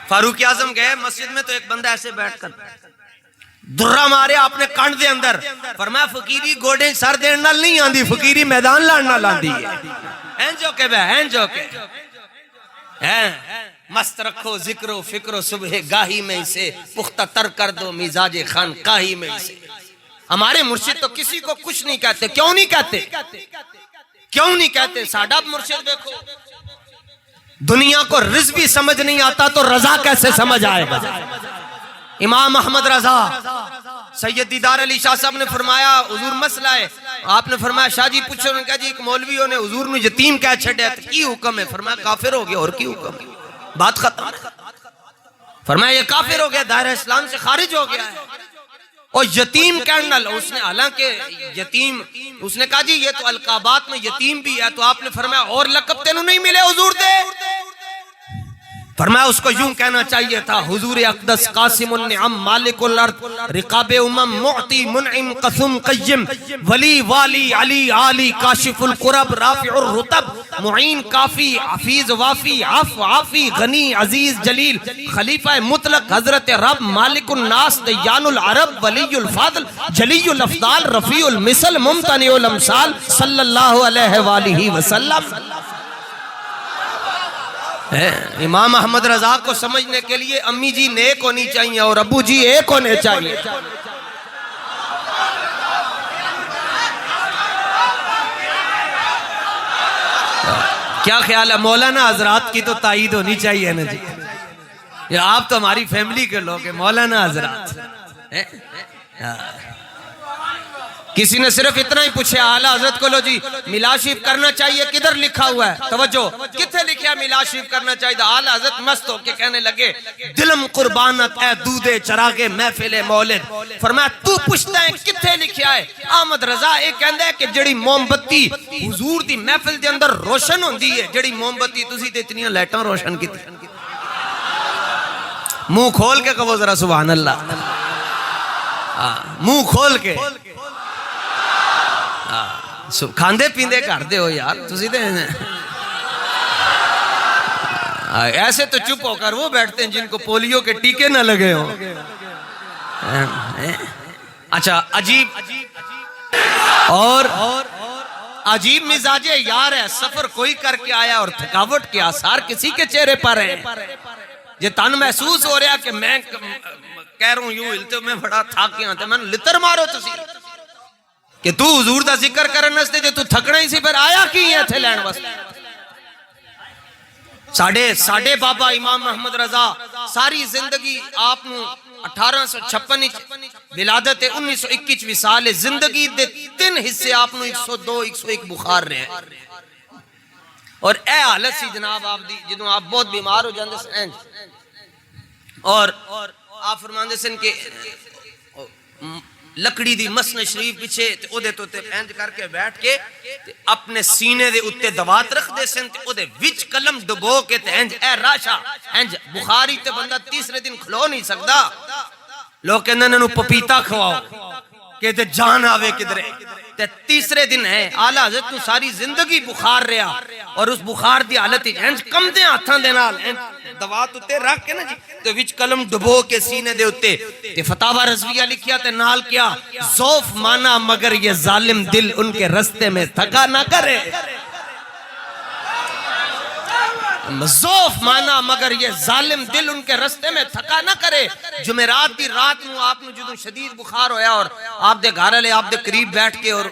فاروق اعظم گئے مسجد میں تو ایک بندہ ایسے بیٹھ کر درہ مارے آپ نے کنڈ دے اندر، فرمایا فقیری گوڑے سر دین نال نہیں آندی، فقیری میدان لڑنا لاندی ہے۔ این جو کہ بے این جو کہ مست رکھو ذکر و فکر و صبح گاہی میں اسے، پختہ تر کر دو مزاج خان کاہی میں اسے۔ ہمارے مرشد تو کسی کو کچھ نہیں کہتے، کیوں نہیں کہتے؟ کیوں نہیں کہتے؟ ساڈا مرشد دیکھو، دنیا کو رضوی سمجھ نہیں آتا تو رضا کیسے سمجھ آئے گا؟ امام احمد رضا سید دیدار علی شاہ صاحب نے فرمایا حضور مسئلہ ہے، آپ نے فرمایا شاہ جی پوچھو، انہوں نے کہا جی ایک مولویوں نے حضور نے یتیم کہہ چھڑیا تو کی حکم ہے؟ فرمایا کافر ہو گیا، اور کی حکم ہے؟ بات ختم۔ فرمایا یہ کافر ہو گیا، دائرہ اسلام سے خارج ہو گیا ہے۔ اور یتیم کہنا، اس نے حالانکہ یتیم، اس نے کہا جی یہ تو القابات میں یتیم بھی ہے، تو آپ نے فرمایا اور لقب تینوں نہیں ملے حضور دے؟ فرمایا اس کو یوں کہنا چاہیے تھا، حضور اقدس قاسم النعم مالک الارض رقاب امم معطی منعم قسم قیم ولی والی علی عالی کاشف القرب رافع الرتب معین کافی حفیظ وافی عف عافی غنی عزیز جلیل خلیفہ مطلق حضرت رب مالک الناس دیان العرب ولی الفاضل جلی الافضال رفیع المثل ممتنع الامثال صلی اللہ علیہ وآلہ وسلم۔ امام احمد رضا کو سمجھنے کے لیے امی جی نیک ہونی چاہیے اور ابو جی ایک ہونے چاہیے۔ کیا خیال ہے؟ مولانا حضرات کی تو تائید ہونی چاہیے نا جی، یہ آپ تو ہماری فیملی کے لوگ ہیں مولانا حضرات۔ کسی نے صرف اتنا ہی پوچھے اعلیٰ حضرت کو، لو جی میلاد شریف کرنا چاہیے کدھر لکھا ہوا ہے؟ توجہ، کتنے لکھا میلاد شریف کرنا چاہیے؟ اعلیٰ حضرت مست ہو کے کہنے لگے دلم قربانت اے دودے چراغے محفل مولد۔ فرمایا تو پوچھتا ہے کتنے لکھا ہے؟ احمد رضا ایک کہندا ہے کہ جڑی موم بتی حضور دی محفل دے اندر روشن ہوندی ہے، جڑی موم بتی تسی تے اتنی لائٹاں روشن کیتی، منہ کھول کے کہو ذرا سبحان اللہ، منہ کھول کے کھاندے پیندے کر دے ہو یار تسی دے ایسے تو چپ ہو کر وہ بیٹھتے ہیں جن کو پولیو کے ٹیکے نہ لگے ہوں۔ اچھا عجیب اور عجیب مزاج یار ہے، سفر کوئی کر کے آیا اور تھکاوٹ کے آثار کسی کے چہرے پر ہیں، یہ تن محسوس ہو رہا کہ میں کہہ رہا ہوں یوں ہلتے میں بڑا تھاک گیا تھا، میں نے لتر مارو تسی کہ تو حضور دا ذکر کرن نستے جے تو تھکنا ہی سی، پھر آیا کی ہے تھے لین واسطے۔ ساڑھے بابا امام محمد رضا ساری زندگی آپ نو 1856 ولادت 1921 وصال زندگی دے 3 حصے آپ نو 102 101 بخار رہے اور اے حالت سی جناب آپ دی جدوں آپ بہت بیمار ہو جاندے سن، اور آپ فرماندے سن کہ لکڑی دی مسن شریف پیچھے تے او دے تو تے پینج کر کے بیٹھ کے تے اپنے سینے دے اتے دوات رکھ دے سن تے او دے وچ قلم ڈبو کے تے انج اے راشا انج بخاری تے بندہ تیسرے دن کھلو نہیں سکدا، لوگ کہندے انہاں نوں پپیتا کھواؤ کہ تے جان آوے کدھرے، تے تیسرے دن ہے اعلیٰ حضرت نوں ساری زندگی بخار رہا اور اس بخار دی حالت انج کمدے ہاتھاں دے نال دوات اتے رکھ کے نا جی تے وچ قلم ڈبو کے سینے دے اتے تے فتاوی رضویہ لکھیا تے نال کیا ذوف مانا مگر یہ ظالم دل ان کے رستے میں تھکا نہ کرے، ذوف مانا مگر یہ ظالم دل ان کے رستے میں تھکا نہ کرے۔ جمعرات دی رات نو آپ نو جدوں شدید بخار ہویا اور آپ دے گھر والے آپ دے قریب بیٹھ کے اور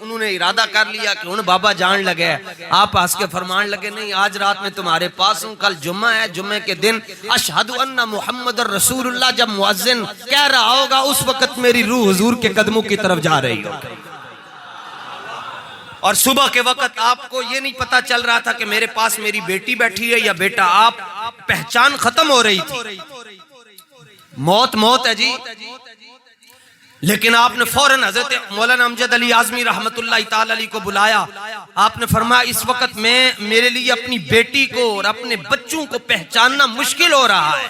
انہوں نے ارادہ کر لیا کہ ہن بابا جان لگے، آپ ہنس کے فرمان لگے نہیں آج رات میں تمہارے پاس ہوں، کل جمعہ ہے، جمعہ کے دن اشہد ان محمد رسول اللہ جب مؤذن کہہ رہا ہوگا اس وقت میری روح حضور کے قدموں کی طرف جا رہی ہوگی، اور صبح کے وقت آپ کو یہ نہیں پتا چل رہا تھا کہ میرے پاس میری بیٹی بیٹھی ہے یا بیٹا، آپ پہچان ختم ہو رہی تھی، موت ہے جی، لیکن آپ نے فوراً حضرت مولانا امجد علی اعظمی رحمت اللہ تعالی علیہ کو بلایا، آپ نے فرمایا اس وقت میرے لیے اپنی بیٹی کو اور اپنے بچوں کو پہچاننا مشکل ہو رہا ہے،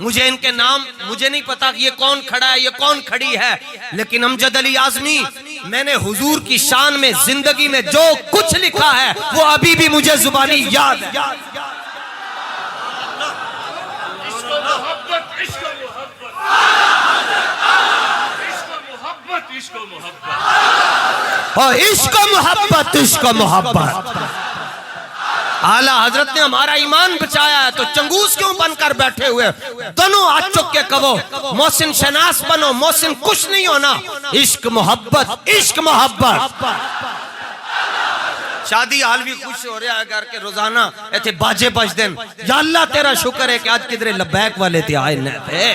مجھے ان کے نام مجھے نہیں پتا کہ یہ کون کھڑا ہے یہ کون کھڑی ہے، لیکن امجد علی اعظمی میں نے حضور کی شان میں زندگی میں جو کچھ لکھا ہے وہ ابھی بھی مجھے زبانی یاد ہے۔ اور عشق و محبت، عشق و محبت. اعلیٰ حضرت نے ہمارا ایمان بچایا ہے تو چنگوز کیوں بن کر بیٹھے ہوئے؟ دونوں آج چک کے کہو محسن شناس بنو، محسن کچھ نہیں ہونا. عشق محبت، عشق محبت. شادی حال بھی خوش ہو رہا ہے کر کے روزانہ ایتھے باجے بج دین. یا اللہ تیرا شکر ہے کہ آج کدھرے لبیک والے تھے آئے نہ تھے.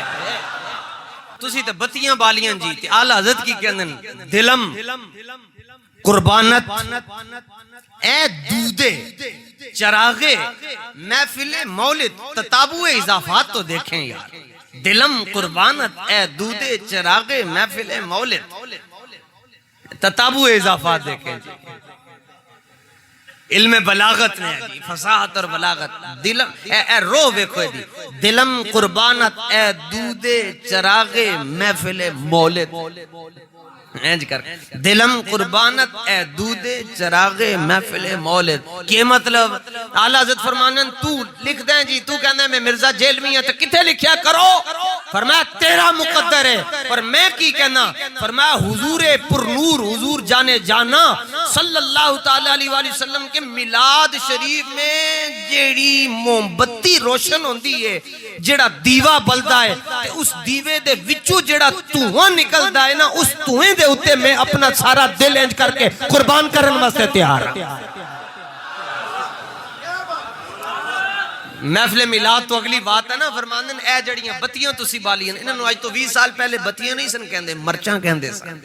تسی تے بتیاں بالیاں جی تے اعلیٰ حضرت کی کہندن دلم قربانت اے دودے چراغے محفل مولد. تتابع اضافات تو دیکھیں یار. دلم قربانت اے دودے چراغے محفل مولد. تتابع اضافات دیکھیں جی. علم بلاغت نے جی فصاحت اور بلاغت. دلم اے روح ویکھو جی. دلم قربانت اے دودے چراغے محفل مولد. اینج کر دلم قربانت اے دودے چراغے محفل مولد. کیا مطلب؟ اعلیٰ حضرت فرمانن تو لکھ دیں جی، تو کہنا ہے میں مرزا جیل میں ہے تو کتے لکھیا کرو؟ فرمایا تیرا مقدر ہے. پر میں کی کہنا؟ فرمایا حضور پر نور، حضور جانے جانا صلی اللہ تعالیٰ علیہ وآلہ وسلم کے میلاد شریف میں جیڑی موم بتی روشن ہوندی ہے، جیڑا دیوا بلدا ہے، اس دیوے دے وچوں جیڑا دھواں نکلدا ہے نا، اس دھویں دے اتے میں اپنا سارا دل انج کر کے قربان کرن واسطے تیار ہوں. محفل میلاد تو اگلی بات ہے نا. فرماندن اے جڑیاں بتیاں تسی بالیاں، انہاں نوں اج تو 20 سال پہلے بتیاں نہیں سن کہندے، مرچاں کہندے سن.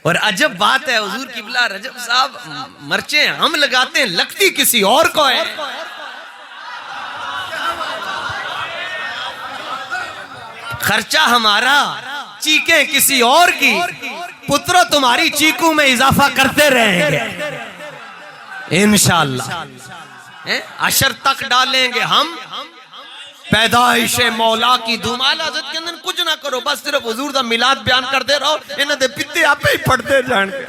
اور عجب بات ہے حضور قبلہ رجب صاحب مرچیں ہم لگاتے ہیں، لگتی کسی اور کو ہے. خرچہ ہمارا، چیخیں کسی اور کی. پترو تمہاری چیخوں میں اضافہ کرتے رہیں گے انشاءاللہ. عشر تک ڈالیں گے ہم پیدائش مولا کی دھوم. اعلیٰ حضرت کے اندر کچھ نہ کرو، بس صرف حضور دا میلاد بیان کر دے رہو. انہاں دے پتے آپ ہی پڑھتے جان گے.